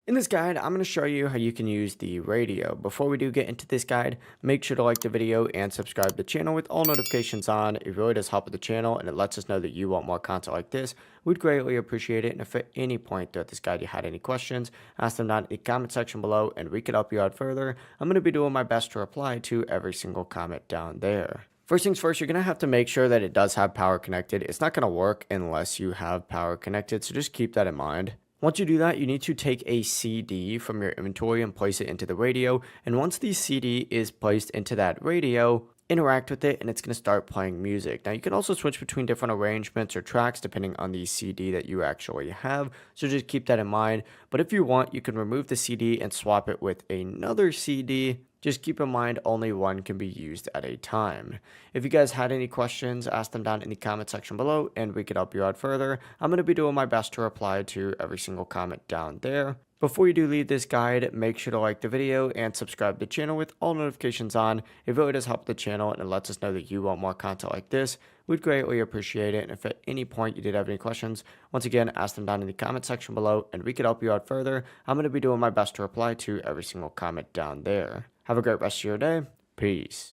In this guide, I'm going to show you how you can use the radio. Before we do get into this guide, make sure to like the video and subscribe to the channel with all notifications on. It really does help with the channel and it lets us know that you want more content like this. We'd greatly appreciate it. And if at any point throughout this guide you had any questions, ask them down in the comment section below and we could help you out further. I'm going to be doing my best to reply to every single comment down there. First things first, you're going to have to make sure that it does have power connected. It's not going to work unless you have power connected, so just keep that in mind. Once you do that, you need to take a CD from your inventory and place it into the radio. And once the CD is placed into that radio, interact with it and it's going to start playing music. Now you can also switch between different arrangements or tracks depending on the CD that you actually have. So just keep that in mind. But if you want, you can remove the CD and swap it with another CD. Just keep in mind only one can be used at a time. If you guys had any questions, ask them down in the comment section below and we could help you out further. I'm going to be doing my best to reply to every single comment down there. Before you do leave this guide, make sure to like the video and subscribe to the channel with all notifications on. It really does help the channel and it lets us know that you want more content like this. We'd greatly appreciate it. And if at any point you did have any questions, once again, ask them down in the comment section below and we could help you out further. I'm going to be doing my best to reply to every single comment down there. Have a great rest of your day. Peace.